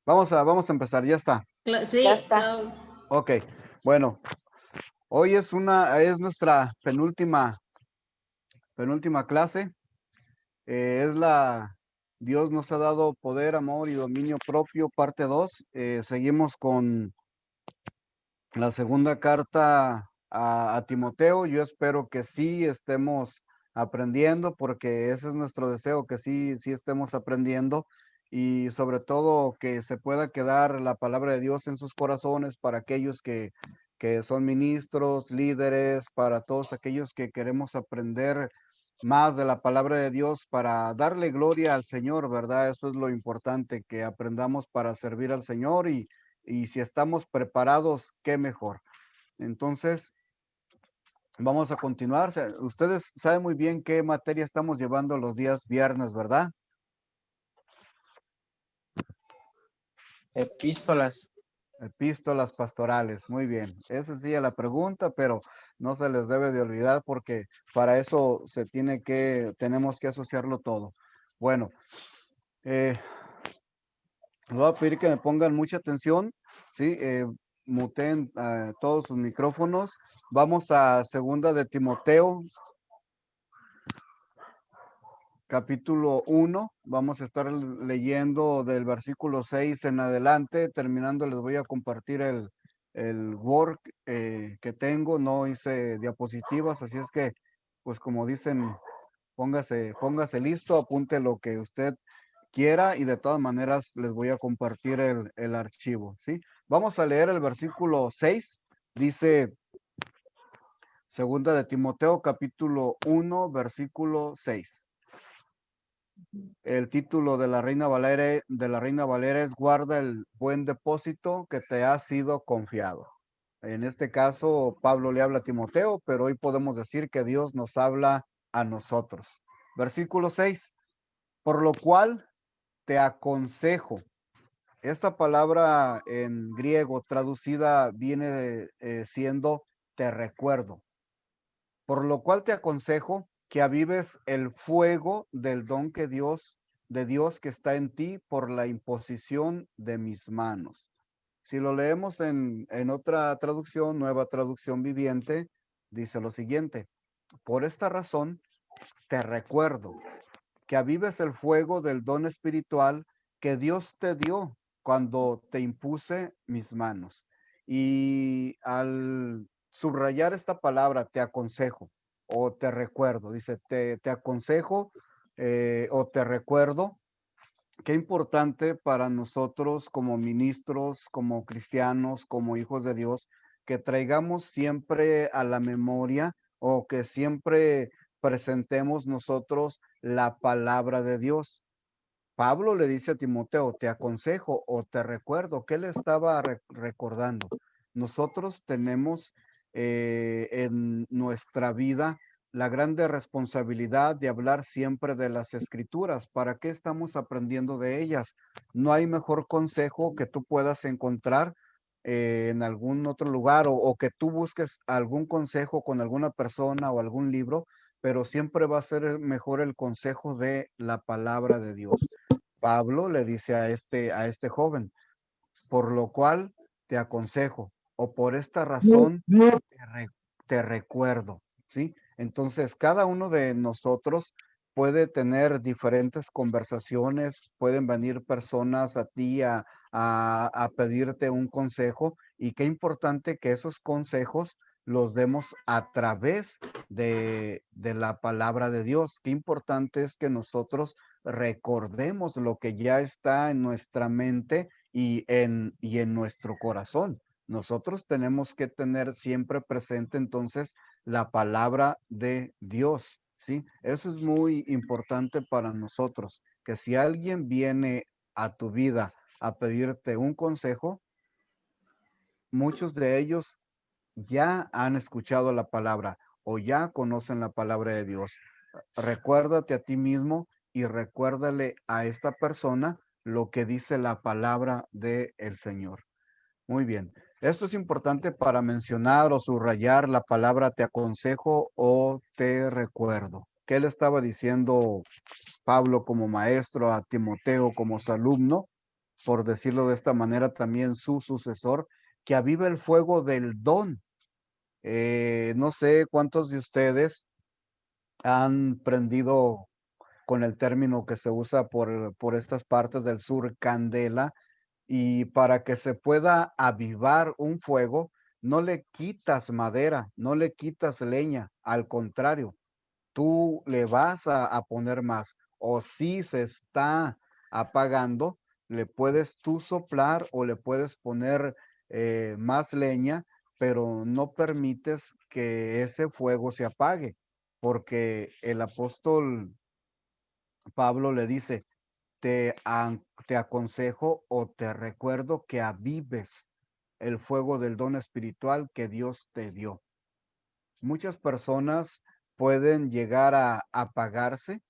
Vamos a empezar, ya está. Ya Sí, está. Ok, bueno, hoy es nuestra penúltima clase. Es Dios nos ha dado poder, amor y dominio propio, parte 2. Seguimos con la segunda carta a Timoteo. Yo espero que sí estemos aprendiendo, porque ese es nuestro deseo, que sí estemos aprendiendo, y sobre todo que se pueda quedar la palabra de Dios en sus corazones para aquellos que son ministros, líderes, para todos aquellos que queremos aprender más de la palabra de Dios para darle gloria al Señor, ¿verdad? Eso es lo importante, que aprendamos para servir al Señor, y si estamos preparados, qué mejor. Entonces, vamos a continuar. Ustedes saben muy bien qué materia estamos llevando los días viernes, ¿verdad? Epístolas. Epístolas pastorales. Muy bien. Es sencilla la pregunta, pero no se les debe de olvidar, porque para eso tenemos que asociarlo todo. Bueno, eh, les voy a pedir que me pongan mucha atención, ¿sí? Muteen todos sus micrófonos. Vamos a segunda de Timoteo, capítulo 1. Vamos a estar leyendo del versículo 6 en adelante. Terminando, les voy a compartir el Word que tengo. No hice diapositivas, así es que, pues como dicen, póngase listo, apunte lo que usted quiera, y de todas maneras les voy a compartir el archivo, ¿sí? Vamos a leer el versículo 6. Dice segunda de Timoteo, capítulo 1, versículo 6. El título de la Reina Valera es Guarda el buen depósito que te ha sido confiado. En este caso, Pablo le habla a Timoteo, pero hoy podemos decir que Dios nos habla a nosotros. Versículo 6. Por lo cual te aconsejo. Esta palabra en griego traducida viene siendo te recuerdo. Por lo cual te aconsejo que avives el fuego del don de Dios que está en ti por la imposición de mis manos. Si lo leemos en otra traducción, Nueva Traducción Viviente, dice lo siguiente: por esta razón te recuerdo que avives el fuego del don espiritual que Dios te dio cuando te impuse mis manos. Y al subrayar esta palabra, te aconsejo o te recuerdo, dice, te aconsejo o te recuerdo. Qué importante para nosotros como ministros, como cristianos, como hijos de Dios, que traigamos siempre a la memoria, o que siempre presentemos nosotros la palabra de Dios. Pablo le dice a Timoteo, te aconsejo o te recuerdo. ¿Qué le estaba recordando? Nosotros tenemos en nuestra vida la grande responsabilidad de hablar siempre de las escrituras. ¿Para qué estamos aprendiendo de ellas? No hay mejor consejo que tú puedas encontrar en algún otro lugar, o que tú busques algún consejo con alguna persona o algún libro, pero siempre va a ser mejor el consejo de la palabra de Dios. Pablo le dice a este joven, por lo cual te aconsejo, o por esta razón te recuerdo, ¿sí? Entonces, cada uno de nosotros puede tener diferentes conversaciones, pueden venir personas a ti a pedirte un consejo, y qué importante que esos consejos los demos a través de la palabra de Dios. Qué importante es que nosotros recordemos lo que ya está en nuestra mente y en nuestro corazón. Nosotros tenemos que tener siempre presente entonces la palabra de Dios, ¿sí? Eso es muy importante para nosotros, que si alguien viene a tu vida a pedirte un consejo, muchos de ellos ya han escuchado la palabra o ya conocen la palabra de Dios. Recuérdate a ti mismo y recuérdale a esta persona lo que dice la palabra del Señor. Muy bien. Esto es importante para mencionar o subrayar la palabra te aconsejo o te recuerdo. ¿Qué le estaba diciendo Pablo como maestro a Timoteo como su alumno? por decirlo de esta manera, también su sucesor, que avive el fuego del don. No sé cuántos de ustedes han prendido con el término que se usa por estas partes del sur, candela, y para que se pueda avivar un fuego, no le quitas madera, no le quitas leña, al contrario, tú le vas a poner más. O si se está apagando, le puedes tú soplar o le puedes poner más leña, pero no permites que ese fuego se apague, porque el apóstol Pablo le dice, te aconsejo o te recuerdo que avives el fuego del don espiritual que Dios te dio. Muchas personas pueden llegar a apagarse.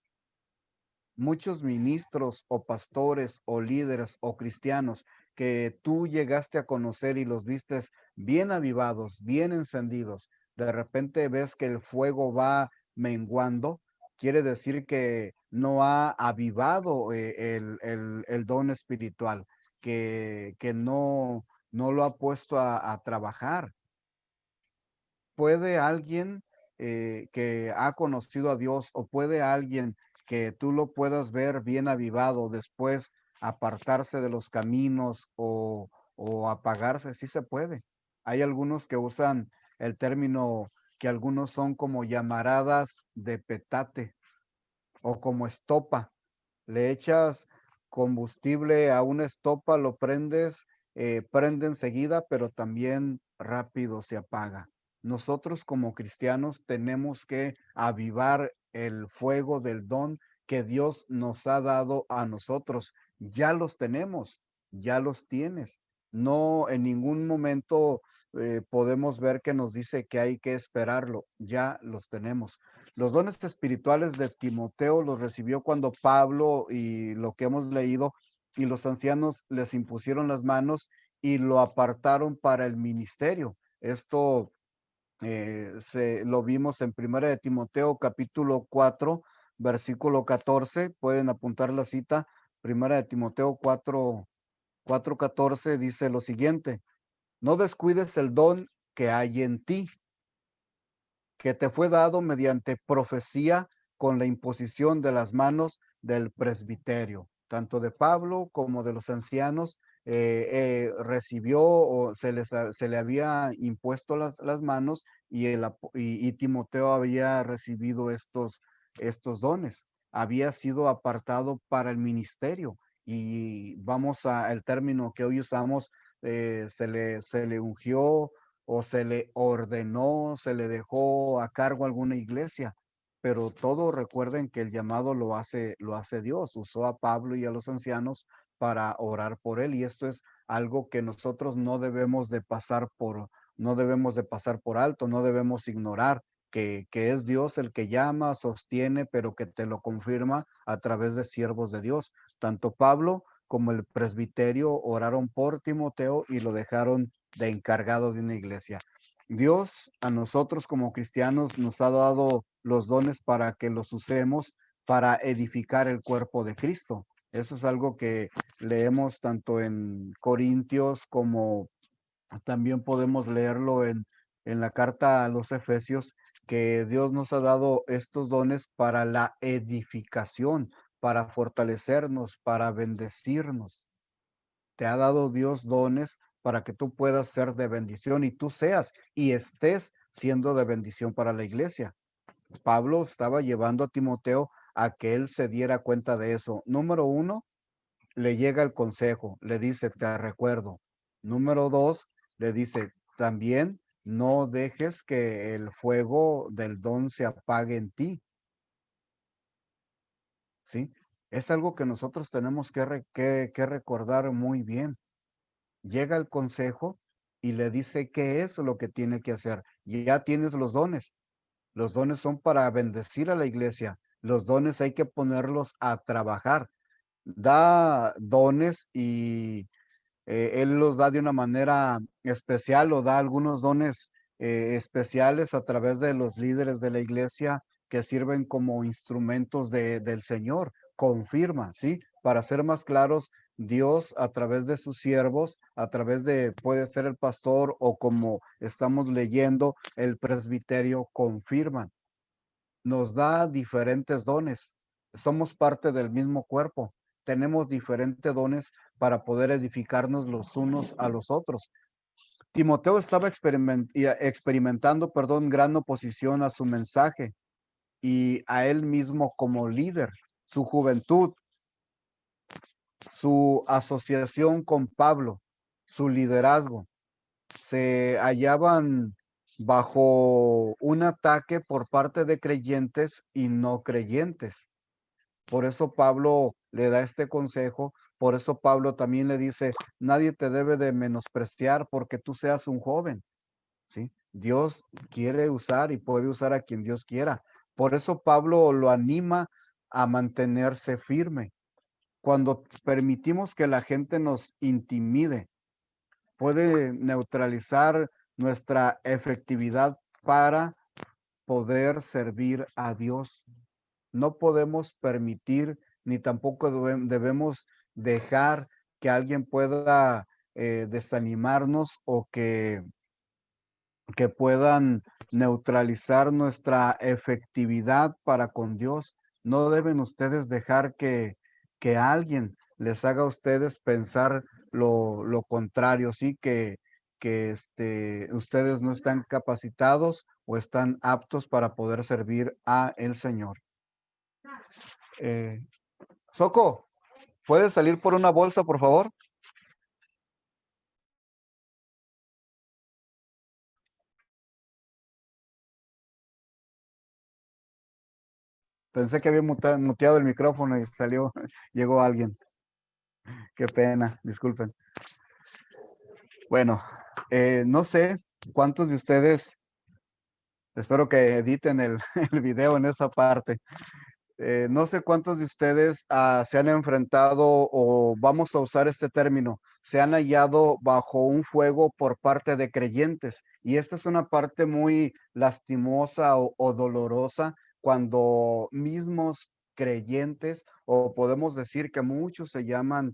Muchos ministros o pastores o líderes o cristianos que tú llegaste a conocer y los vistes bien avivados, bien encendidos, de repente ves que el fuego va menguando, quiere decir que no ha avivado el don espiritual, que no lo ha puesto a trabajar. ¿Puede alguien que ha conocido a Dios o puede alguien que tú lo puedas ver bien avivado después apartarse de los caminos o apagarse? Sí se puede. Hay algunos que usan el término que algunos son como llamaradas de petate o como estopa. Le echas combustible a una estopa, lo prendes, prende enseguida, pero también rápido se apaga. Nosotros como cristianos tenemos que avivar el fuego del don que Dios nos ha dado a nosotros. Ya los tenemos, ya los tienes. No en ningún momento podemos ver que nos dice que hay que esperarlo, ya los tenemos. Los dones espirituales de Timoteo los recibió cuando Pablo y lo que hemos leído y los ancianos les impusieron las manos y lo apartaron para el ministerio. Esto lo vimos en Primera de Timoteo capítulo 4, versículo 14. Pueden apuntar la cita. Primera de Timoteo 4:14 dice lo siguiente: no descuides el don que hay en ti, que te fue dado mediante profecía con la imposición de las manos del presbiterio, tanto de Pablo como de los ancianos. Recibió o se le había impuesto las manos y Timoteo había recibido estos dones, había sido apartado para el ministerio y vamos al término que hoy usamos, se le ungió o se le ordenó, se le dejó a cargo alguna iglesia, pero todo recuerden que el llamado lo hace Dios. Usó a Pablo y a los ancianos para orar por él y esto es algo que nosotros no debemos de pasar por alto, no debemos ignorar que es Dios el que llama, sostiene, pero que te lo confirma a través de siervos de Dios. Tanto Pablo como el presbiterio oraron por Timoteo y lo dejaron de encargado de una iglesia. Dios a nosotros como cristianos nos ha dado los dones para que los usemos para edificar el cuerpo de Cristo. Eso es algo que leemos tanto en Corintios como también podemos leerlo en la carta a los Efesios, que Dios nos ha dado estos dones para la edificación, para fortalecernos, para bendecirnos. Te ha dado Dios dones para que tú puedas ser de bendición y tú seas y estés siendo de bendición para la iglesia. Pablo estaba llevando a Timoteo a que él se diera cuenta de eso. Número uno, le llega el consejo, le dice, te recuerdo. Número dos, le dice, también no dejes que el fuego del don se apague en ti, ¿sí? Es algo que nosotros tenemos que recordar muy bien. Llega el consejo y le dice qué es lo que tiene que hacer. Y ya tienes los dones. Los dones son para bendecir a la iglesia. Los dones hay que ponerlos a trabajar. Da dones y él los da de una manera especial o da algunos dones especiales a través de los líderes de la iglesia que sirven como instrumentos del Señor. Confirma, ¿sí? Para ser más claros, Dios a través de sus siervos, a través de, puede ser el pastor o como estamos leyendo, el presbiterio confirman. Nos da diferentes dones. Somos parte del mismo cuerpo. Tenemos diferentes dones para poder edificarnos los unos a los otros. Timoteo estaba experimentando, gran oposición a su mensaje y a él mismo como líder. Su juventud, su asociación con Pablo, su liderazgo, se hallaban bajo un ataque por parte de creyentes y no creyentes. Por eso Pablo le da este consejo, por eso Pablo también le dice, nadie te debe de menospreciar porque tú seas un joven, ¿sí? Dios quiere usar y puede usar a quien Dios quiera. Por eso Pablo lo anima a mantenerse firme. Cuando permitimos que la gente nos intimide, puede neutralizar nuestra efectividad para poder servir a Dios. No podemos permitir ni tampoco debemos dejar que alguien pueda desanimarnos o que puedan neutralizar nuestra efectividad para con Dios. No deben ustedes dejar que alguien les haga a ustedes pensar lo contrario, sí, que ustedes no están capacitados o están aptos para poder servir a el Señor. Soco, ¿puedes salir por una bolsa, por favor? Pensé que había muteado el micrófono y salió, llegó alguien. Qué pena, disculpen. Bueno, no sé cuántos de ustedes, espero que editen el, el video en esa parte. No sé cuántos de ustedes se han enfrentado o vamos a usar este término, se han hallado bajo un fuego por parte de creyentes. Y esta es una parte muy lastimosa o dolorosa cuando mismos creyentes, o podemos decir que muchos se llaman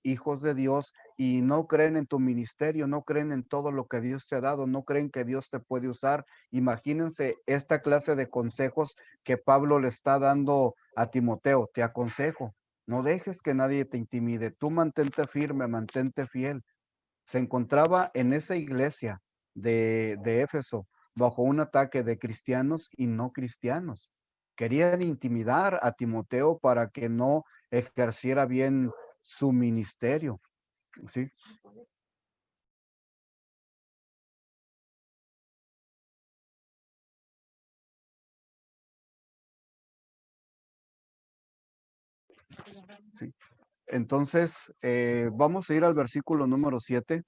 hijos de Dios y no creen en tu ministerio, no creen en todo lo que Dios te ha dado, no creen que Dios te puede usar. Imagínense esta clase de consejos que Pablo le está dando a Timoteo. Te aconsejo, no dejes que nadie te intimide, tú mantente firme, mantente fiel. Se encontraba en esa iglesia de Éfeso bajo un ataque de cristianos y no cristianos. Querían intimidar a Timoteo para que no ejerciera bien su ministerio, ¿sí? Sí. Entonces, vamos a ir al versículo número 7.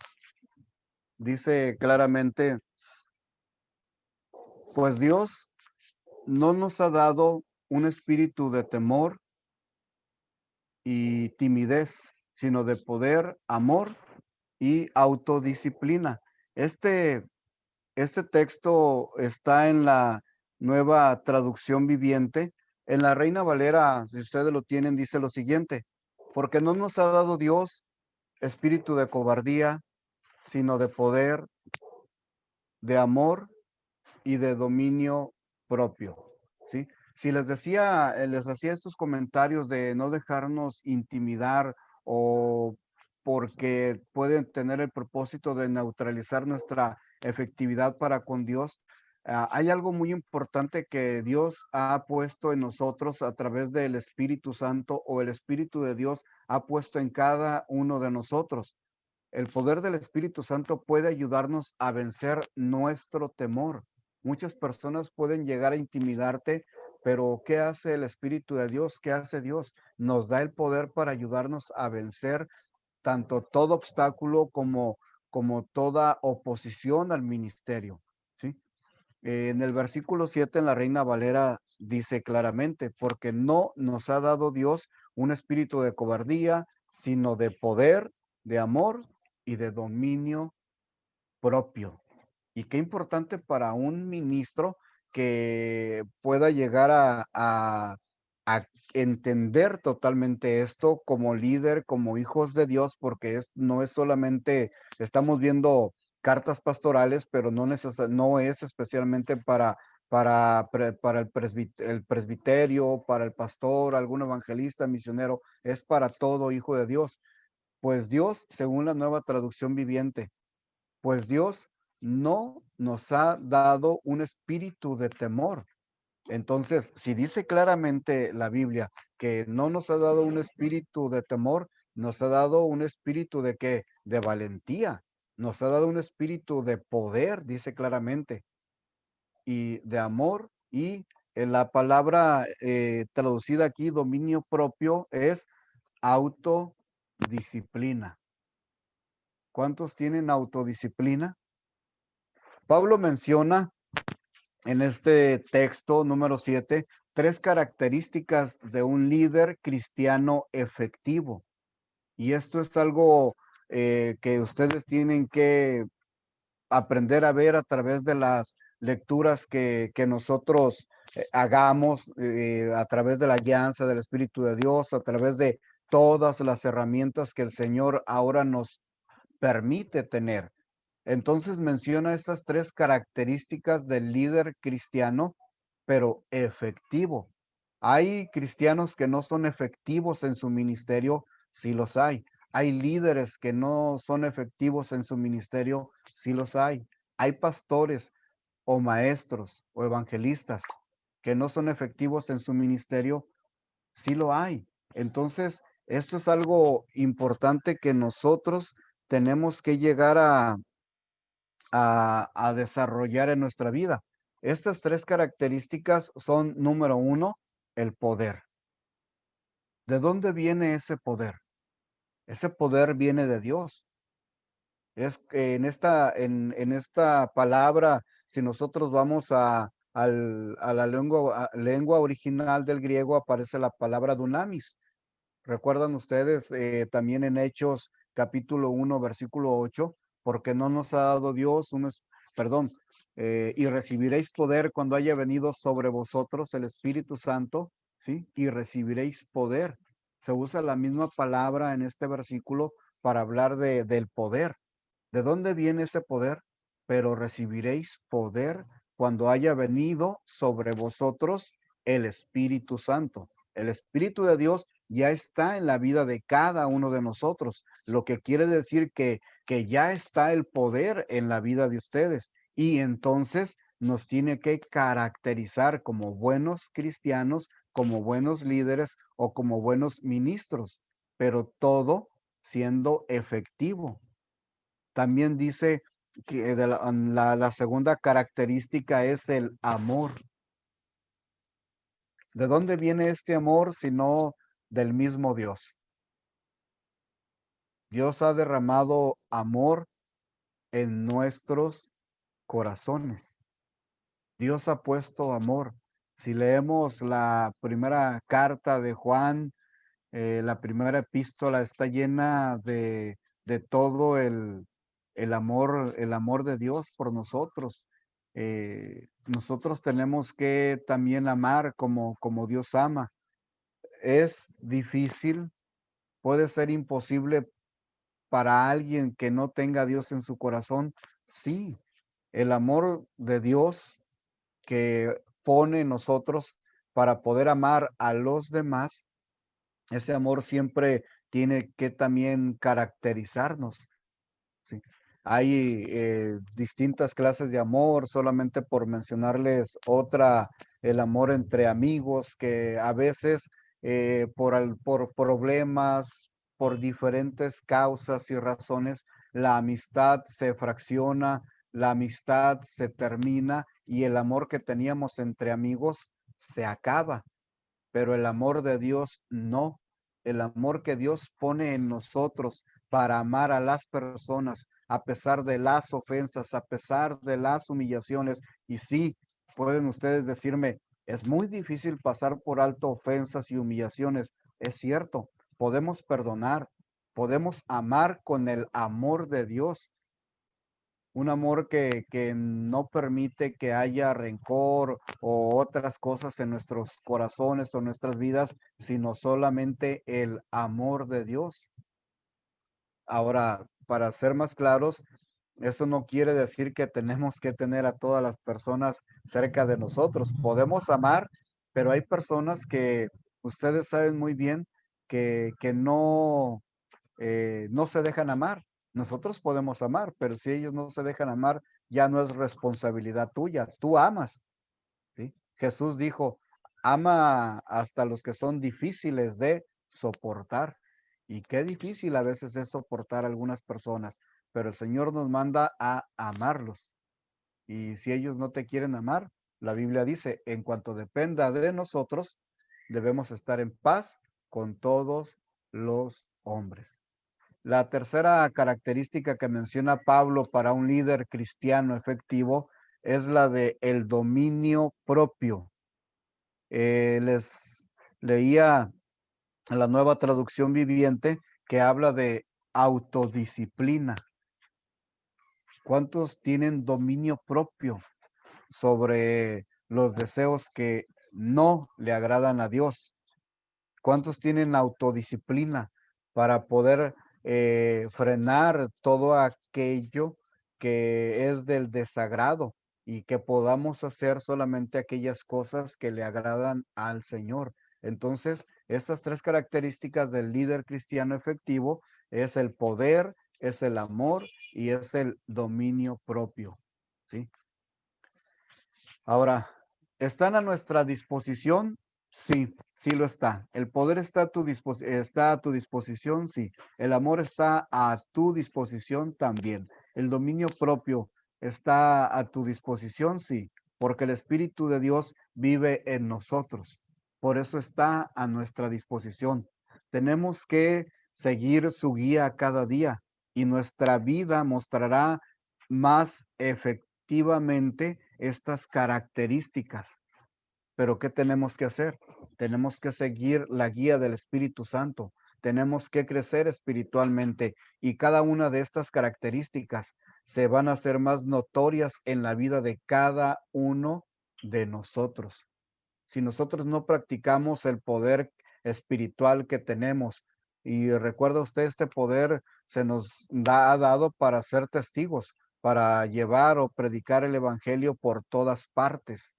Dice claramente, pues Dios no nos ha dado un espíritu de temor y timidez, sino de poder, amor y autodisciplina. Este, este texto está en la nueva traducción viviente. En la Reina Valera, si ustedes lo tienen, dice lo siguiente, porque no nos ha dado Dios espíritu de cobardía, sino de poder, de amor y de dominio propio, ¿sí? Si les decía, les hacía estos comentarios de no dejarnos intimidar o porque pueden tener el propósito de neutralizar nuestra efectividad para con Dios, hay algo muy importante que Dios ha puesto en nosotros a través del Espíritu Santo o el Espíritu de Dios ha puesto en cada uno de nosotros. El poder del Espíritu Santo puede ayudarnos a vencer nuestro temor. Muchas personas pueden llegar a intimidarte, pero ¿qué hace el Espíritu de Dios? ¿Qué hace Dios? Nos da el poder para ayudarnos a vencer tanto todo obstáculo como toda oposición al ministerio, ¿sí? En el versículo 7 en la Reina Valera dice claramente, porque no nos ha dado Dios un espíritu de cobardía, sino de poder, de amor y de dominio propio. Y qué importante para un ministro que pueda llegar a entender totalmente esto como líder, como hijos de Dios, porque no es solamente, estamos viendo cartas pastorales, pero no es especialmente para el presbiterio, para el pastor, algún evangelista, misionero, es para todo hijo de Dios. Pues Dios, según la Nueva Traducción Viviente, pues Dios no nos ha dado un espíritu de temor. Entonces, si dice claramente la Biblia que no nos ha dado un espíritu de temor, nos ha dado un espíritu de qué? De valentía. Nos ha dado un espíritu de poder, dice claramente, y de amor. Y la palabra traducida aquí, dominio propio, es autodisciplina. ¿Cuántos tienen autodisciplina? Pablo menciona en este texto número 7 tres características de un líder cristiano efectivo. Y esto es algo que ustedes tienen que aprender a ver a través de las lecturas que nosotros hagamos, a través de la guianza del Espíritu de Dios, a través de todas las herramientas que el Señor ahora nos permite tener. Entonces menciona estas tres características del líder cristiano, pero efectivo. Hay cristianos que no son efectivos en su ministerio, sí los hay. Hay líderes que no son efectivos en su ministerio, sí los hay. Hay pastores o maestros o evangelistas que no son efectivos en su ministerio, sí lo hay. Entonces, esto es algo importante que nosotros tenemos que llegar a desarrollar en nuestra vida. Estas tres características son, número uno, el poder. ¿De dónde viene ese poder? Ese poder viene de Dios. Es que en esta palabra, si nosotros vamos a la lengua original del griego, aparece la palabra dunamis. ¿Recuerdan ustedes también en Hechos capítulo 1, versículo 8? Porque no nos ha dado Dios perdón, y recibiréis poder cuando haya venido sobre vosotros el Espíritu Santo, ¿sí? Y recibiréis poder. Se usa la misma palabra en este versículo para hablar del poder. ¿De dónde viene ese poder? Pero recibiréis poder cuando haya venido sobre vosotros el Espíritu Santo. El Espíritu de Dios ya está en la vida de cada uno de nosotros, lo que quiere decir que ya está el poder en la vida de ustedes y entonces nos tiene que caracterizar como buenos cristianos, como buenos líderes o como buenos ministros, pero todo siendo efectivo. También dice que la segunda característica es el amor. ¿De dónde viene este amor sino del mismo Dios? Dios ha derramado amor en nuestros corazones. Dios ha puesto amor. Si leemos la primera carta de Juan, la primera epístola está llena de todo el amor de Dios por nosotros. Nosotros tenemos que también amar como Dios ama. Es difícil, puede ser imposible para alguien que no tenga a Dios en su corazón. Sí, el amor de Dios que pone en nosotros para poder amar a los demás, ese amor siempre tiene que también caracterizarnos. ¿Sí? Hay distintas clases de amor, solamente por mencionarles otra, el amor entre amigos, que a veces por problemas, por diferentes causas y razones, la amistad se fracciona, la amistad se termina y el amor que teníamos entre amigos se acaba, pero el amor de Dios no. El amor que Dios pone en nosotros para amar a las personas, a pesar de las ofensas, a pesar de las humillaciones. Y sí, pueden ustedes decirme, es muy difícil pasar por alto ofensas y humillaciones. Es cierto, podemos perdonar, podemos amar con el amor de Dios. un amor que no permite que haya rencor o otras cosas en nuestros corazones o nuestras vidas, sino solamente el amor de Dios. Ahora, para ser más claros, eso no quiere decir que tenemos que tener a todas las personas cerca de nosotros. Podemos amar, pero hay personas que ustedes saben muy bien que no, no se dejan amar. Nosotros podemos amar, pero si ellos no se dejan amar, ya no es responsabilidad tuya. Tú amas, ¿sí? Jesús dijo, ama hasta los que son difíciles de soportar. Y qué difícil a veces es soportar a algunas personas, pero el Señor nos manda a amarlos. Y si ellos no te quieren amar, la Biblia dice, en cuanto dependa de nosotros, debemos estar en paz con todos los hombres. La tercera característica que menciona Pablo para un líder cristiano efectivo es la de el dominio propio. Les leía la nueva traducción viviente que habla de autodisciplina. ¿Cuántos tienen dominio propio sobre los deseos que no le agradan a Dios? ¿Cuántos tienen autodisciplina para poder frenar todo aquello que es del desagrado y que podamos hacer solamente aquellas cosas que le agradan al Señor? Entonces, estas tres características del líder cristiano efectivo es el poder, es el amor y es el dominio propio, ¿sí? Ahora, ¿están a nuestra disposición? Sí, sí lo está. El poder está está a tu disposición, sí. El amor está a tu disposición también. El dominio propio está a tu disposición, sí, porque el Espíritu de Dios vive en nosotros. Por eso está a nuestra disposición. Tenemos que seguir su guía cada día y nuestra vida mostrará más efectivamente estas características. Pero ¿qué tenemos que hacer? Tenemos que seguir la guía del Espíritu Santo. Tenemos que crecer espiritualmente y cada una de estas características se van a hacer más notorias en la vida de cada uno de nosotros. Si nosotros no practicamos el poder espiritual que tenemos, y recuerda usted, este poder se nos ha dado para ser testigos, para llevar o predicar el evangelio por todas partes,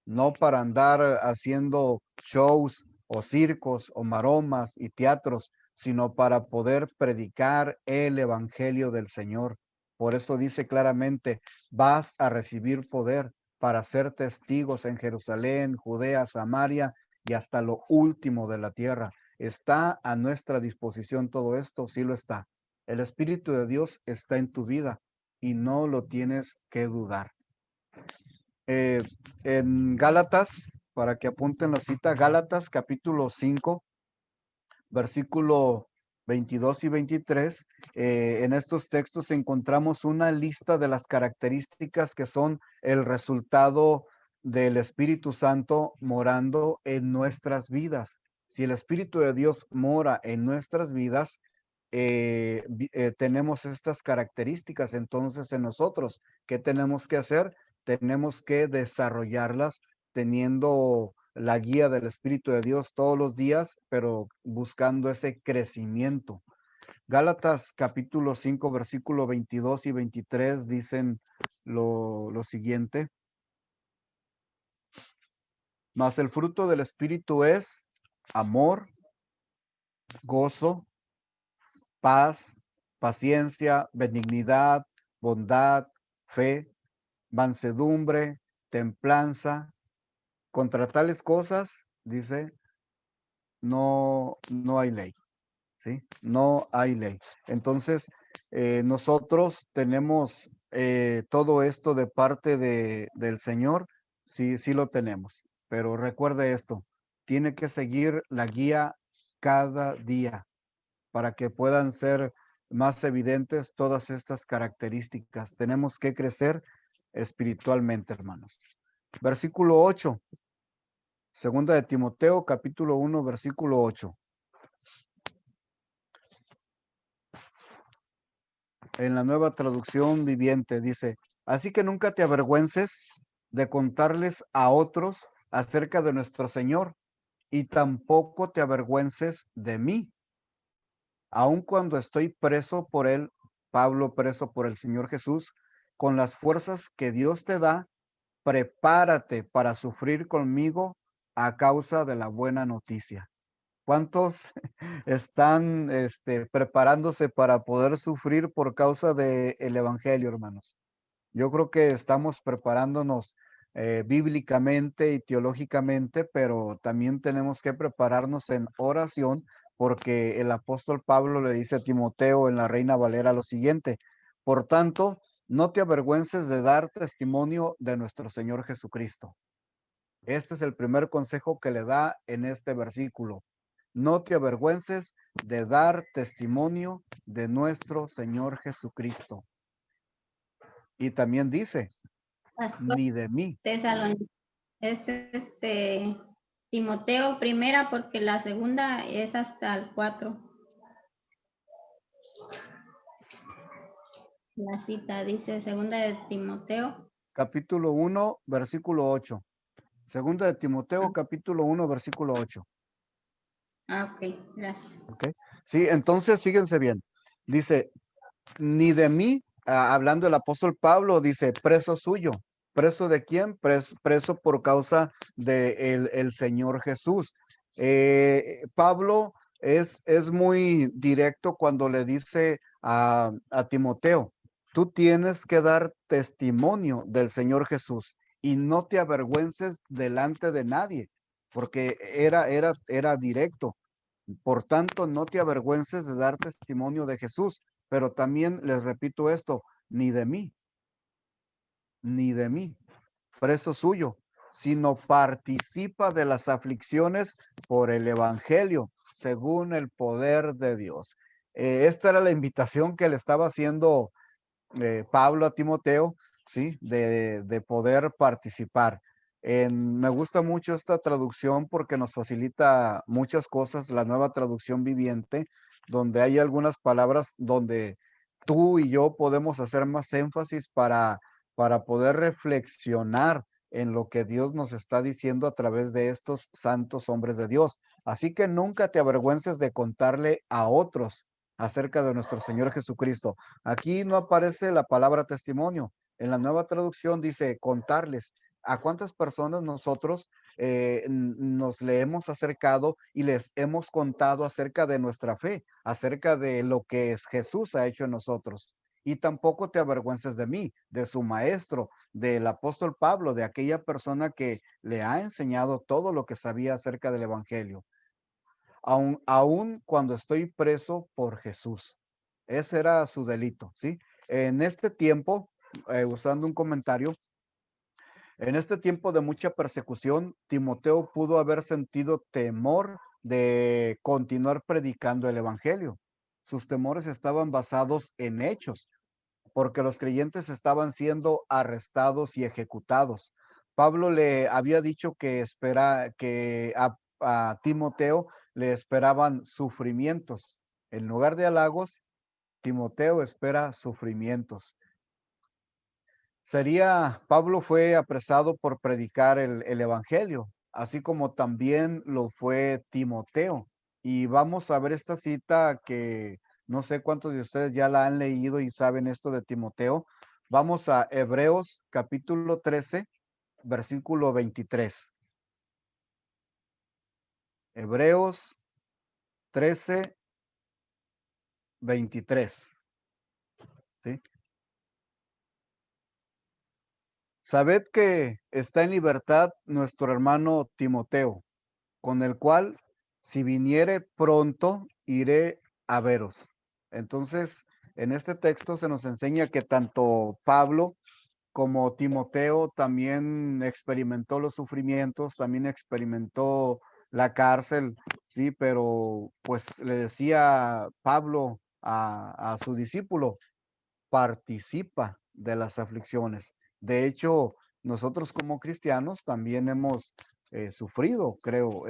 no para andar haciendo shows o circos o maromas y teatros, sino para poder predicar el evangelio del Señor. Por eso dice claramente, vas a recibir poder para ser testigos en Jerusalén, Judea, Samaria y hasta lo último de la tierra. ¿Está a nuestra disposición todo esto? Sí lo está. El Espíritu de Dios está en tu vida y no lo tienes que dudar. Eh, en Gálatas, para que apunten la cita, Gálatas capítulo 5, versículo 22 y 23, en estos textos encontramos una lista de las características que son el resultado del Espíritu Santo morando en nuestras vidas. Si el Espíritu de Dios mora en nuestras vidas, tenemos estas características entonces en nosotros. ¿Qué tenemos que hacer? Tenemos que desarrollarlas teniendo la guía del Espíritu de Dios todos los días, pero buscando ese crecimiento. Gálatas capítulo 5, versículo 22 y 23 dicen lo siguiente. Mas el fruto del Espíritu es amor, gozo, paz, paciencia, benignidad, bondad, fe, mansedumbre, templanza. Contra tales cosas, dice, no hay ley, ¿sí? No hay ley. Entonces, nosotros tenemos todo esto de parte del Señor, sí, sí lo tenemos. Pero recuerde esto, tiene que seguir la guía cada día para que puedan ser más evidentes todas estas características. Tenemos que crecer espiritualmente, hermanos. Versículo 8, segunda de Timoteo, capítulo 1, versículo 8. en la Nueva Traducción Viviente, dice, así que nunca te avergüences de contarles a otros acerca de nuestro Señor y tampoco te avergüences de mí, aun cuando estoy preso por él, Pablo preso por el Señor Jesús, con las fuerzas que Dios te da, prepárate para sufrir conmigo a causa de la buena noticia. ¿Cuántos están preparándose para poder sufrir por causa del evangelio, hermanos? Yo creo que estamos preparándonos bíblicamente y teológicamente, pero también tenemos que prepararnos en oración porque el apóstol Pablo le dice a Timoteo en la Reina Valera lo siguiente: por tanto, no te avergüences de dar testimonio de nuestro Señor Jesucristo. Este es el primer consejo que le da en este versículo. No te avergüences de dar testimonio de nuestro Señor Jesucristo. Y también dice, Pastor ni de mí. Tesalónica. Es Timoteo primera, porque la segunda es hasta el 4. La cita dice segunda de Timoteo. Capítulo 1, versículo 8. Segunda de Timoteo, capítulo 1, versículo 8. Ok, gracias. ¿Ok? Sí, entonces fíjense bien. Dice, ni de mí, hablando el apóstol Pablo, dice, preso suyo. ¿Preso de quién? Preso por causa de el Señor Jesús. Pablo es muy directo cuando le dice a Timoteo, tú tienes que dar testimonio del Señor Jesús y no te avergüences delante de nadie, porque era directo. Por tanto, no te avergüences de dar testimonio de Jesús, pero también les repito esto, ni de mí, ni de mí, preso suyo, sino participa de las aflicciones por el Evangelio, según el poder de Dios. Esta era la invitación que le estaba haciendo Pablo a Timoteo, ¿sí? De poder participar. Me gusta mucho esta traducción porque nos facilita muchas cosas, la nueva traducción viviente, donde hay algunas palabras donde tú y yo podemos hacer más énfasis para poder reflexionar en lo que Dios nos está diciendo a través de estos santos hombres de Dios. Así que nunca te avergüences de contarle a otros acerca de nuestro Señor Jesucristo. Aquí no aparece la palabra testimonio. En la nueva traducción dice contarles. ¿A cuántas personas nosotros nos le hemos acercado y les hemos contado acerca de nuestra fe, acerca de lo que Jesús ha hecho en nosotros? Y tampoco te avergüences de mí, de su maestro, del apóstol Pablo, de aquella persona que le ha enseñado todo lo que sabía acerca del Evangelio, aun cuando estoy preso por Jesús. Ese era su delito, ¿sí? En este tiempo, usando un comentario, en este tiempo de mucha persecución, Timoteo pudo haber sentido temor de continuar predicando el Evangelio. Sus temores estaban basados en hechos, porque los creyentes estaban siendo arrestados y ejecutados. Pablo le había dicho que a Timoteo le esperaban sufrimientos. En lugar de halagos, Timoteo espera sufrimientos. Pablo fue apresado por predicar el evangelio, así como también lo fue Timoteo. Y vamos a ver esta cita que no sé cuántos de ustedes ya la han leído y saben esto de Timoteo. Vamos a Hebreos capítulo 13, versículo 23. Hebreos 13, 23. ¿Sí? Sabed que está en libertad nuestro hermano Timoteo, con el cual, si viniere pronto, iré a veros. Entonces, en este texto se nos enseña que tanto Pablo como Timoteo también experimentó los sufrimientos, también experimentó la cárcel, sí, pero pues le decía Pablo a su discípulo, participa de las aflicciones. De hecho, nosotros como cristianos también hemos sufrido, creo,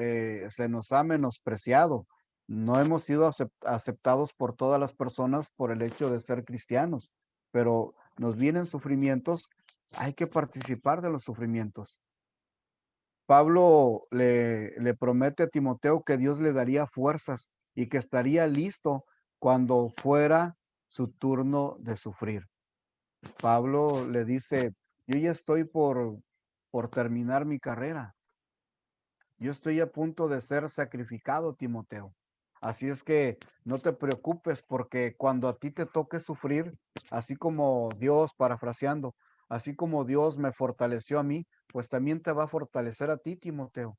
se nos ha menospreciado. No hemos sido aceptados por todas las personas por el hecho de ser cristianos, pero nos vienen sufrimientos, hay que participar de los sufrimientos. Pablo le promete a Timoteo que Dios le daría fuerzas y que estaría listo cuando fuera su turno de sufrir. Pablo le dice, yo ya estoy por terminar mi carrera. Yo estoy a punto de ser sacrificado, Timoteo. Así es que no te preocupes porque cuando a ti te toque sufrir, así como Dios, parafraseando, así como Dios me fortaleció a mí, pues también te va a fortalecer a ti, Timoteo.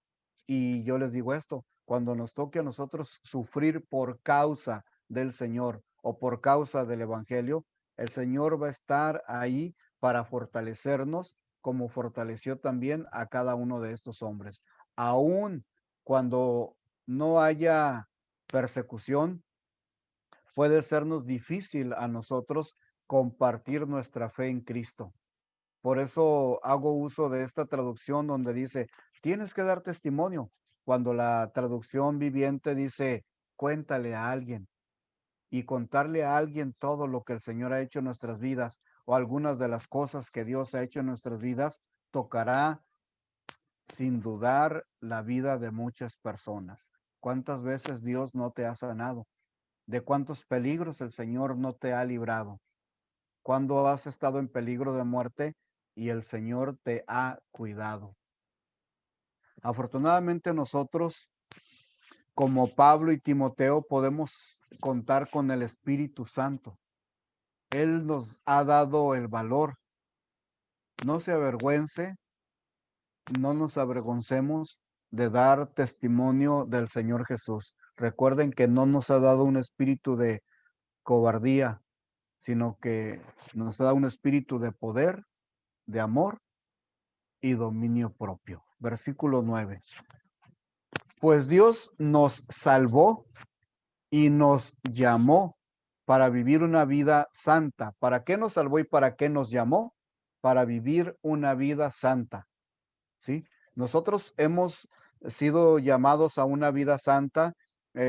Y yo les digo esto, cuando nos toque a nosotros sufrir por causa del Señor o por causa del Evangelio, el Señor va a estar ahí para fortalecernos como fortaleció también a cada uno de estos hombres. Aún cuando no haya persecución, puede sernos difícil a nosotros compartir nuestra fe en Cristo. Por eso hago uso de esta traducción donde dice, tienes que dar testimonio, cuando la traducción viviente dice, cuéntale a alguien y contarle a alguien todo lo que el Señor ha hecho en nuestras vidas o algunas de las cosas que Dios ha hecho en nuestras vidas, tocará sin dudar la vida de muchas personas. ¿Cuántas veces Dios no te ha sanado? ¿De cuántos peligros el Señor no te ha librado? ¿Cuándo has estado en peligro de muerte y el Señor te ha cuidado? Afortunadamente nosotros, como Pablo y Timoteo, podemos contar con el Espíritu Santo. Él nos ha dado el valor. No se avergüence, no nos avergoncemos de dar testimonio del Señor Jesús. Recuerden que no nos ha dado un espíritu de cobardía, sino que nos da un espíritu de poder, de amor y dominio propio. Versículo 9. Pues Dios nos salvó y nos llamó para vivir una vida santa. ¿Para qué nos salvó y para qué nos llamó? Para vivir una vida santa. ¿Sí? Nosotros hemos sido llamados a una vida santa.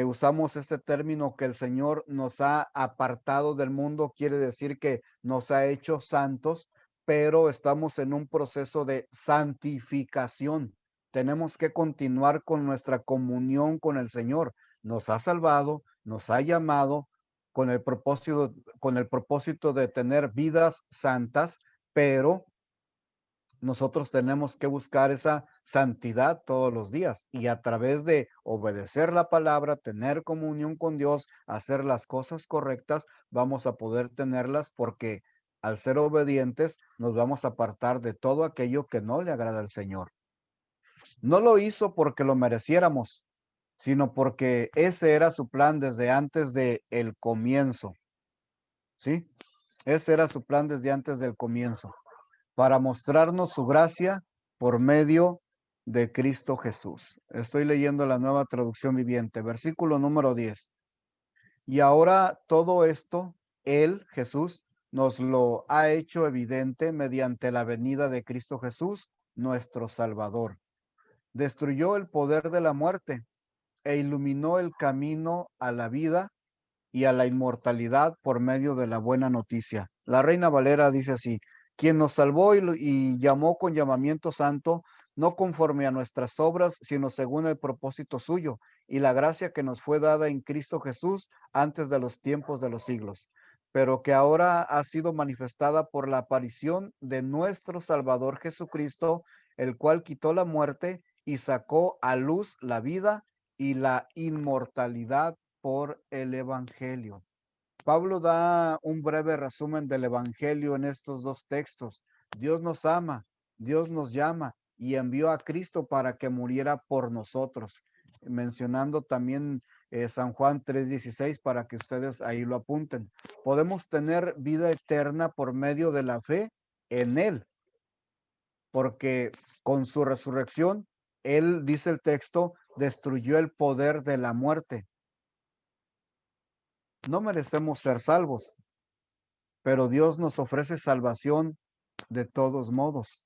Usamos este término que el Señor nos ha apartado del mundo, quiere decir que nos ha hecho santos, pero estamos en un proceso de santificación. Tenemos que continuar con nuestra comunión con el Señor. Nos ha salvado, nos ha llamado con el propósito de tener vidas santas, pero nosotros tenemos que buscar esa santidad todos los días y a través de obedecer la palabra, tener comunión con Dios, hacer las cosas correctas, vamos a poder tenerlas porque al ser obedientes nos vamos a apartar de todo aquello que no le agrada al Señor. No lo hizo porque lo mereciéramos, sino porque ese era su plan desde antes de el comienzo, ¿sí? Ese era su plan desde antes del comienzo, para mostrarnos su gracia por medio de Cristo Jesús. Estoy leyendo la Nueva Traducción Viviente, versículo número 10. Y ahora todo esto, Él, Jesús, nos lo ha hecho evidente mediante la venida de Cristo Jesús, nuestro Salvador. Destruyó el poder de la muerte e iluminó el camino a la vida y a la inmortalidad por medio de la buena noticia. La Reina Valera dice así, quien nos salvó y llamó con llamamiento santo, no conforme a nuestras obras, sino según el propósito suyo y la gracia que nos fue dada en Cristo Jesús antes de los tiempos de los siglos, pero que ahora ha sido manifestada por la aparición de nuestro Salvador Jesucristo, el cual quitó la muerte y sacó a luz la vida y la inmortalidad por el Evangelio. Pablo da un breve resumen del Evangelio en estos dos textos. Dios nos ama, Dios nos llama y envió a Cristo para que muriera por nosotros. Mencionando también San Juan 3:16 para que ustedes ahí lo apunten. Podemos tener vida eterna por medio de la fe en Él, porque con su resurrección, Él, dice el texto, destruyó el poder de la muerte. No merecemos ser salvos, pero Dios nos ofrece salvación de todos modos.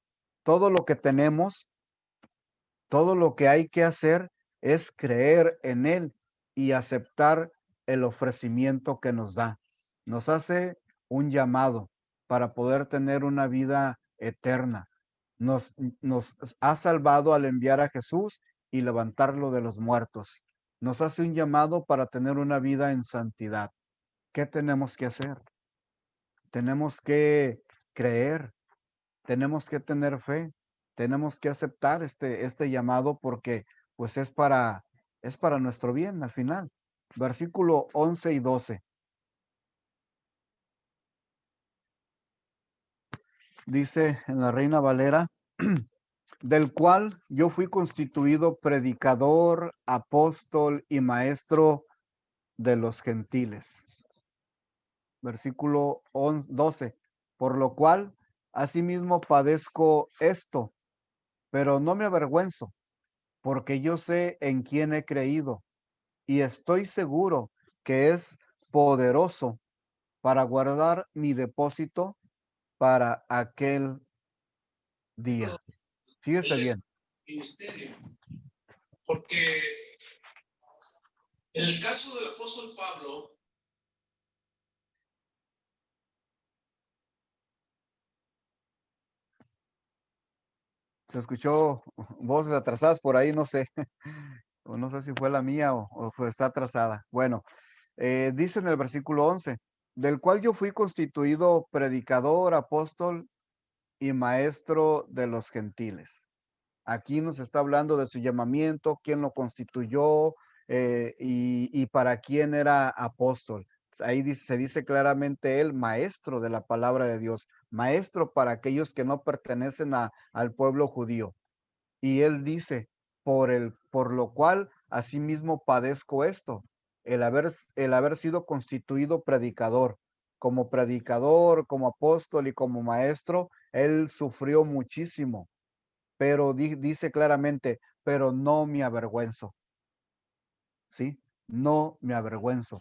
Todo lo que tenemos, todo lo que hay que hacer es creer en Él y aceptar el ofrecimiento que nos da. Nos hace un llamado para poder tener una vida eterna. Nos ha salvado al enviar a Jesús y levantarlo de los muertos. Nos hace un llamado para tener una vida en santidad. ¿Qué tenemos que hacer? Tenemos que creer, tenemos que tener fe, tenemos que aceptar este llamado porque pues es para nuestro bien al final. Versículo 11 y 12. Dice en la Reina Valera, del cual yo fui constituido predicador, apóstol y maestro de los gentiles. Versículo 12. Por lo cual, asimismo padezco esto, pero no me avergüenzo, porque yo sé en quién he creído y estoy seguro que es poderoso para guardar mi depósito para aquel día. Fíjese bien. Ministerio. Porque en el caso del apóstol Pablo, Se escuchó voces atrasadas por ahí, no sé, o no sé si fue la mía o está atrasada. Bueno, dice en el versículo 11, del cual yo fui constituido predicador, apóstol y maestro de los gentiles. Aquí nos está hablando de su llamamiento, quién lo constituyó y para quién era apóstol. Ahí se dice claramente él, maestro de la palabra de Dios, maestro para aquellos que no pertenecen al pueblo judío. Y él dice, por lo cual asimismo padezco esto, el haber sido constituido predicador, como apóstol y como maestro, él sufrió muchísimo, pero dice claramente, pero no me avergüenzo, ¿sí? No me avergüenzo.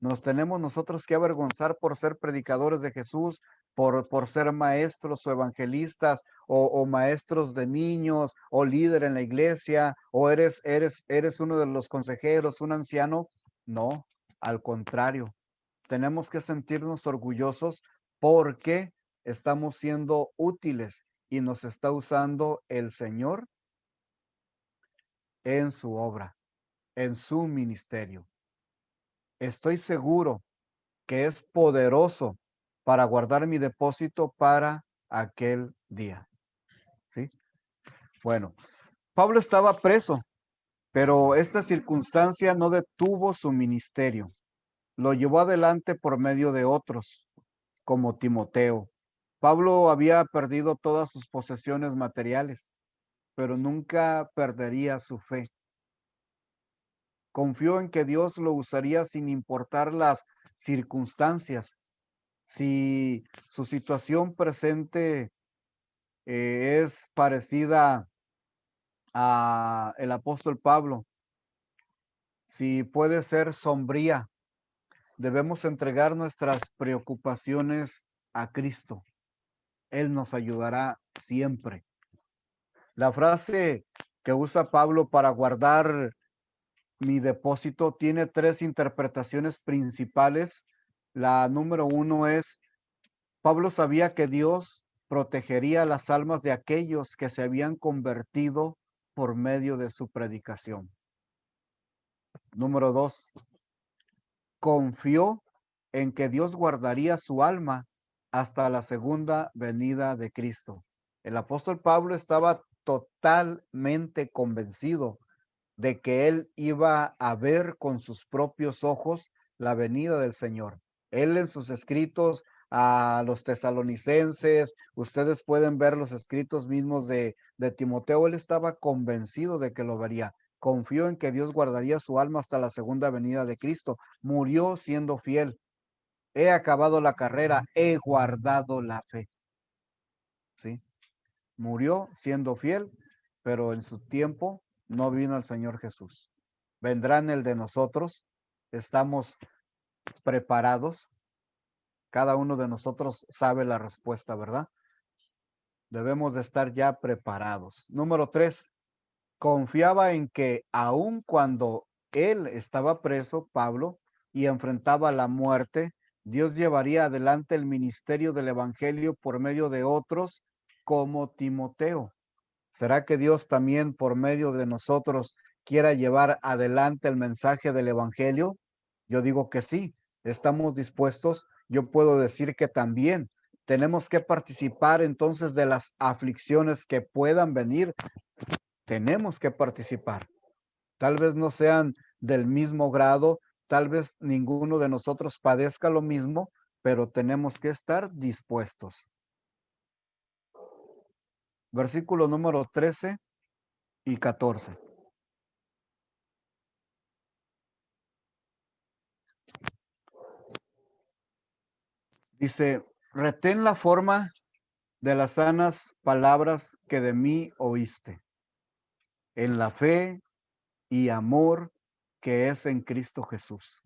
Nos tenemos nosotros que avergonzar por ser predicadores de Jesús, por ser maestros o evangelistas o maestros de niños o líder en la iglesia o eres uno de los consejeros, un anciano. No, al contrario, tenemos que sentirnos orgullosos porque estamos siendo útiles y nos está usando el Señor en su obra, en su ministerio. Estoy seguro que es poderoso para guardar mi depósito para aquel día. ¿Sí? Bueno, Pablo estaba preso, pero esta circunstancia no detuvo su ministerio. Lo llevó adelante por medio de otros, como Timoteo. Pablo había perdido todas sus posesiones materiales, pero nunca perdería su fe. Confió en que Dios lo usaría sin importar las circunstancias. Si su situación presente es parecida a el apóstol Pablo, si puede ser sombría, debemos entregar nuestras preocupaciones a Cristo. Él nos ayudará siempre. La frase que usa Pablo para guardar mi depósito tiene tres interpretaciones principales. La número uno es, Pablo sabía que Dios protegería las almas de aquellos que se habían convertido por medio de su predicación. Número dos, confió en que Dios guardaría su alma hasta la segunda venida de Cristo. El apóstol Pablo estaba totalmente convencido de que él iba a ver con sus propios ojos la venida del Señor. Él en sus escritos a los tesalonicenses, ustedes pueden ver los escritos mismos de Timoteo, él estaba convencido de que lo vería. Confió en que Dios guardaría su alma hasta la segunda venida de Cristo. Murió siendo fiel. He acabado la carrera, he guardado la fe. ¿Sí? Murió siendo fiel, pero en su tiempo no vino el Señor Jesús. Vendrá en el de nosotros. Estamos preparados. Cada uno de nosotros sabe la respuesta, ¿verdad? Debemos de estar ya preparados. Número 3, confiaba en que aun cuando él estaba preso, Pablo, y enfrentaba la muerte, Dios llevaría adelante el ministerio del evangelio por medio de otros como Timoteo. ¿Será que Dios también por medio de nosotros quiera llevar adelante el mensaje del evangelio? Yo digo que sí, estamos dispuestos. Yo puedo decir que también tenemos que participar entonces de las aflicciones que puedan venir. Tenemos que participar. Tal vez no sean del mismo grado, tal vez ninguno de nosotros padezca lo mismo, pero tenemos que estar dispuestos. Versículo número 13 y 14. Dice, retén la forma de las sanas palabras que de mí oíste, en la fe y amor que es en Cristo Jesús.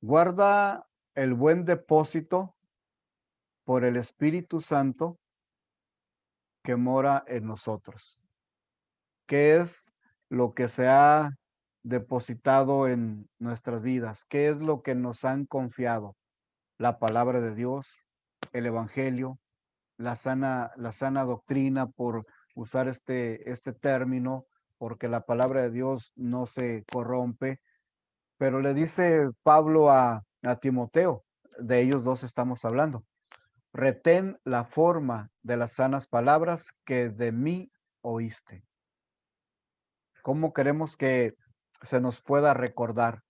Guarda el buen depósito por el Espíritu Santo que mora en nosotros. ¿Qué es lo que se ha depositado en nuestras vidas? ¿Qué es lo que nos han confiado? La palabra de Dios, el Evangelio, la sana doctrina, por usar este término, porque la palabra de Dios no se corrompe. Pero le dice Pablo a Timoteo, de ellos dos estamos hablando, retén la forma de las sanas palabras que de mí oíste. ¿Cómo queremos que se nos pueda recordar?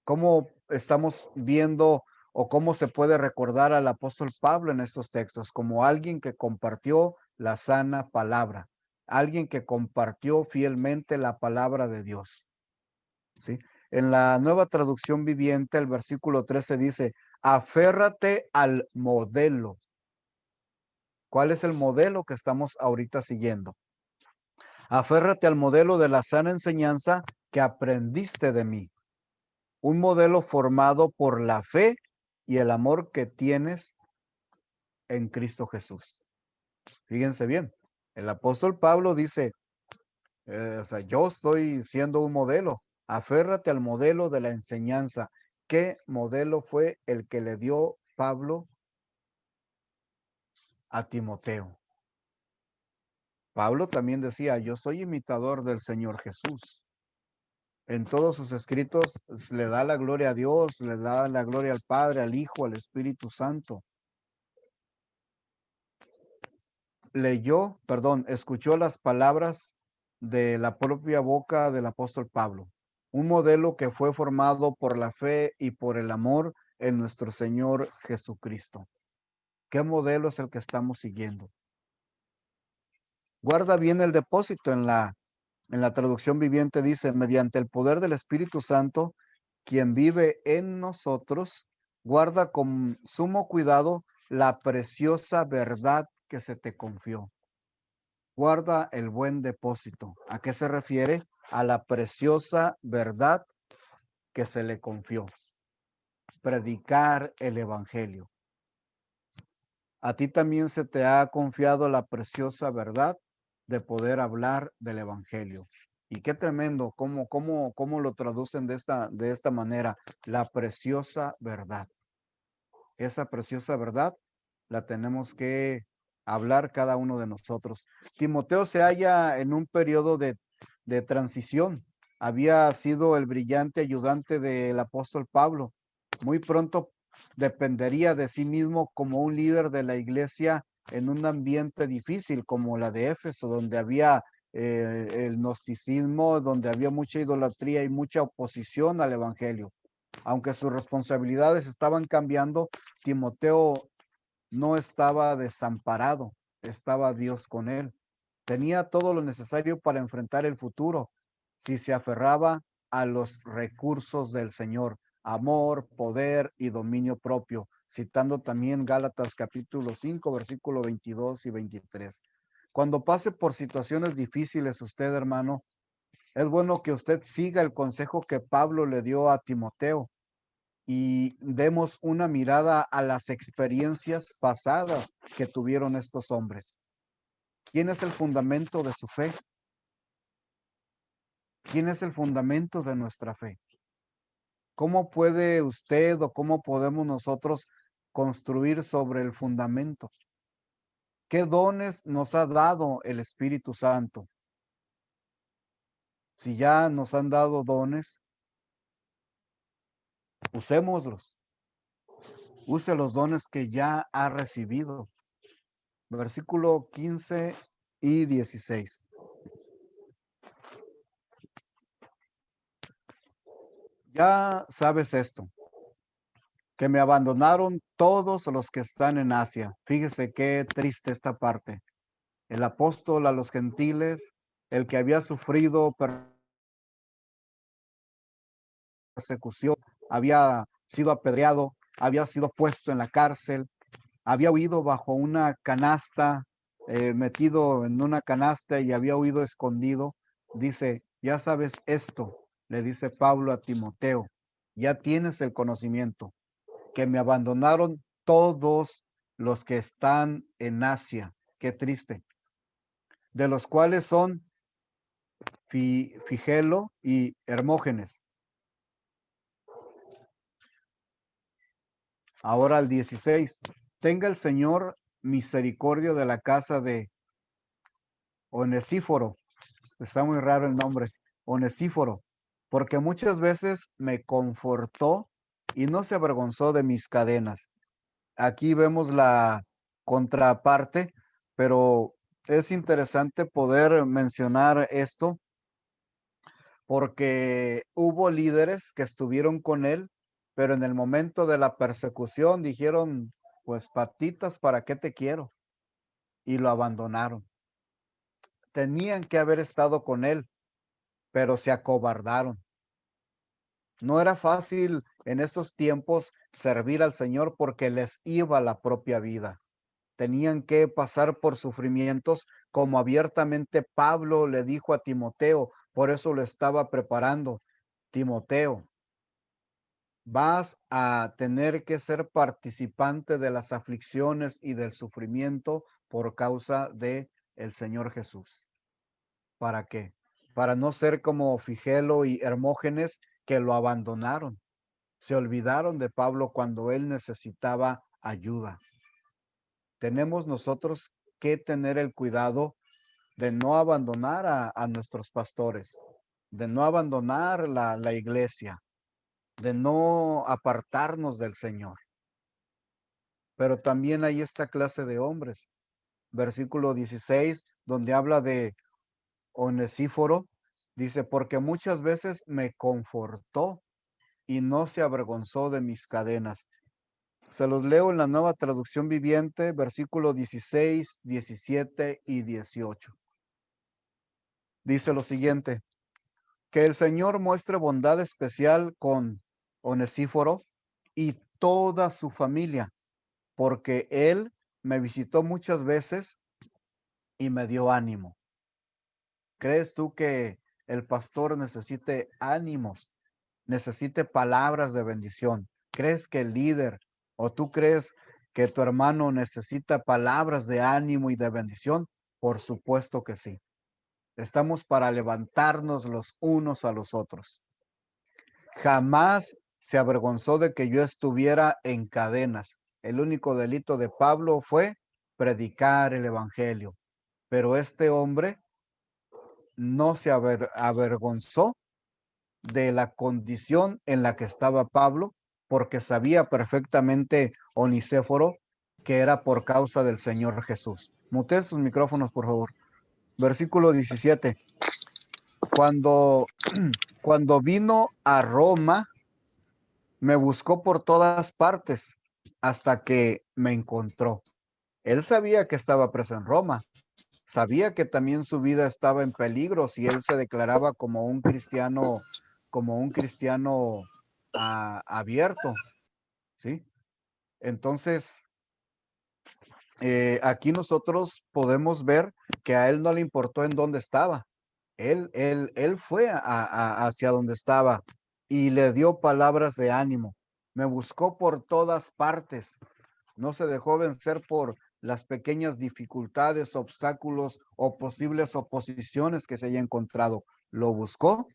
¿Cómo estamos viendo o cómo se puede recordar al apóstol Pablo en estos textos? Como alguien que compartió la sana palabra, alguien que compartió fielmente la palabra de Dios. ¿Sí? En la Nueva Traducción Viviente, el versículo 13 dice, aférrate al modelo. ¿Cuál es el modelo que estamos ahorita siguiendo? Aférrate al modelo de la sana enseñanza que aprendiste de mí. Un modelo formado por la fe y el amor que tienes en Cristo Jesús. Fíjense bien, el apóstol Pablo dice, yo estoy siendo un modelo. Aférrate al modelo de la enseñanza. ¿Qué modelo fue el que le dio Pablo a Timoteo? Pablo también decía, yo soy imitador del Señor Jesús. En todos sus escritos le da la gloria a Dios, le da la gloria al Padre, al Hijo, al Espíritu Santo. Escuchó las palabras de la propia boca del apóstol Pablo. Un modelo que fue formado por la fe y por el amor en nuestro Señor Jesucristo. ¿Qué modelo es el que estamos siguiendo? Guarda bien el depósito. En la traducción viviente dice, mediante el poder del Espíritu Santo, quien vive en nosotros, guarda con sumo cuidado la preciosa verdad que se te confió. Guarda el buen depósito. ¿A qué se refiere? A la preciosa verdad que se le confió. Predicar el evangelio. A ti también se te ha confiado la preciosa verdad de poder hablar del evangelio. Y qué tremendo, cómo lo traducen de esta manera, la preciosa verdad. Esa preciosa verdad la tenemos que hablar cada uno de nosotros. Timoteo se halla en un periodo de transición. Había sido el brillante ayudante del apóstol Pablo. Muy pronto dependería de sí mismo como un líder de la iglesia en un ambiente difícil como la de Éfeso, donde había el gnosticismo, donde había mucha idolatría y mucha oposición al evangelio. Aunque sus responsabilidades estaban cambiando, Timoteo no estaba desamparado, estaba Dios con él. Tenía todo lo necesario para enfrentar el futuro si se aferraba a los recursos del Señor, amor, poder y dominio propio, citando también Gálatas capítulo 5, versículo 22 y 23. Cuando pase por situaciones difíciles usted, hermano, es bueno que usted siga el consejo que Pablo le dio a Timoteo y demos una mirada a las experiencias pasadas que tuvieron estos hombres. ¿Quién es el fundamento de su fe? ¿Quién es el fundamento de nuestra fe? ¿Cómo puede usted o cómo podemos nosotros construir sobre el fundamento? ¿Qué dones nos ha dado el Espíritu Santo? Si ya nos han dado dones, usémoslos. Use los dones que ya ha recibido. Versículo 15 y 16. Ya sabes esto, que me abandonaron todos los que están en Asia. Fíjese qué triste esta parte. El apóstol a los gentiles, el que había sufrido persecución, había sido apedreado, había sido puesto en la cárcel, había huido bajo una canasta, metido en una canasta y había huido escondido. Dice, ya sabes esto, le dice Pablo a Timoteo, ya tienes el conocimiento, que me abandonaron todos los que están en Asia. Qué triste. De los cuales son Figelo y Hermógenes. Ahora al 16. Tenga el Señor misericordia de la casa de Onesíforo. Está muy raro el nombre. Onesíforo. Porque muchas veces me confortó y no se avergonzó de mis cadenas. Aquí vemos la contraparte, pero es interesante poder mencionar esto porque hubo líderes que estuvieron con él, pero en el momento de la persecución dijeron, pues patitas, ¿para qué te quiero? Y lo abandonaron. Tenían que haber estado con él, pero se acobardaron. No era fácil en esos tiempos servir al Señor porque les iba la propia vida. Tenían que pasar por sufrimientos como abiertamente Pablo le dijo a Timoteo, por eso lo estaba preparando. Timoteo, vas a tener que ser participante de las aflicciones y del sufrimiento por causa de el Señor Jesús. ¿Para qué? Para no ser como Figelo y Hermógenes que lo abandonaron. Se olvidaron de Pablo cuando él necesitaba ayuda. Tenemos nosotros que tener el cuidado de no abandonar a nuestros pastores, de no abandonar la iglesia, de no apartarnos del Señor. Pero también hay esta clase de hombres. Versículo 16, donde habla de Onesíforo, dice, porque muchas veces me confortó y no se avergonzó de mis cadenas. Se los leo en la Nueva Traducción Viviente, versículo 16, 17 y 18. Dice lo siguiente, que el Señor muestre bondad especial con Onesíforo y toda su familia, porque él me visitó muchas veces y me dio ánimo. ¿Crees tú que el pastor necesite ánimos, necesite palabras de bendición? ¿Crees que el líder o tú crees que tu hermano necesita palabras de ánimo y de bendición? Por supuesto que sí. Estamos para levantarnos los unos a los otros. Jamás se avergonzó de que yo estuviera en cadenas. El único delito de Pablo fue predicar el evangelio. Pero este hombre no se avergonzó de la condición en la que estaba Pablo, porque sabía perfectamente Onesíforo que era por causa del Señor Jesús. Muteen sus micrófonos, por favor. Versículo 17. Cuando vino a Roma, me buscó por todas partes hasta que me encontró. Él sabía que estaba preso en Roma, sabía que también su vida estaba en peligro si él se declaraba como un cristiano abierto, ¿sí? Entonces, aquí nosotros podemos ver que a él no le importó en dónde estaba. Él fue hacia donde estaba y le dio palabras de ánimo. Me buscó por todas partes. No se dejó vencer por las pequeñas dificultades, obstáculos o posibles oposiciones que se haya encontrado. lo buscó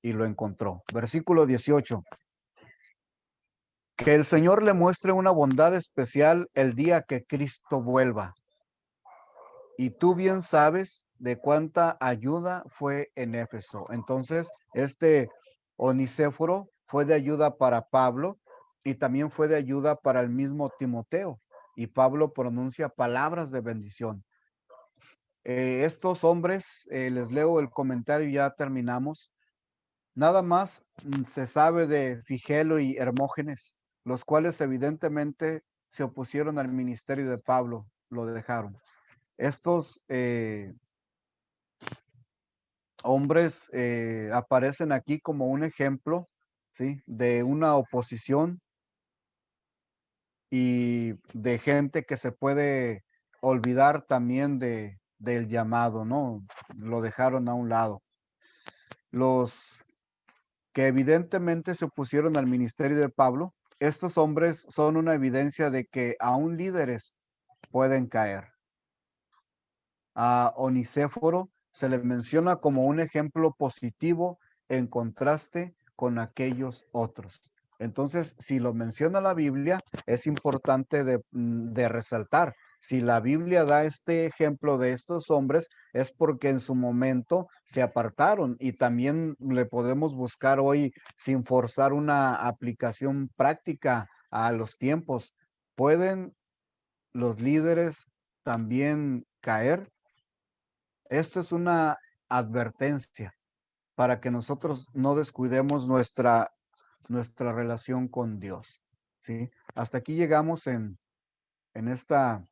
y lo encontró. Versículo 18. Que el Señor le muestre una bondad especial el día que Cristo vuelva. Y tú bien sabes de cuánta ayuda fue en Éfeso. Entonces, Onesíforo fue de ayuda para Pablo y también fue de ayuda para el mismo Timoteo. Y Pablo pronuncia palabras de bendición. Estos hombres, les leo el comentario y ya terminamos. Nada más se sabe de Figelo y Hermógenes, los cuales evidentemente se opusieron al ministerio de Pablo, lo dejaron. Estos hombres aparecen aquí como un ejemplo, ¿sí?, de una oposición y de gente que se puede olvidar también del llamado, ¿no? Lo dejaron a un lado. Los que evidentemente se opusieron al ministerio de Pablo, estos hombres son una evidencia de que aún líderes pueden caer. A Onesíforo se le menciona como un ejemplo positivo en contraste con aquellos otros. Entonces, si lo menciona la Biblia, es importante de resaltar. Si la Biblia da este ejemplo de estos hombres, es porque en su momento se apartaron y también le podemos buscar hoy sin forzar una aplicación práctica a los tiempos. ¿Pueden los líderes también caer? Esto es una advertencia para que nosotros no descuidemos nuestra relación con Dios, ¿sí? Hasta aquí llegamos en esta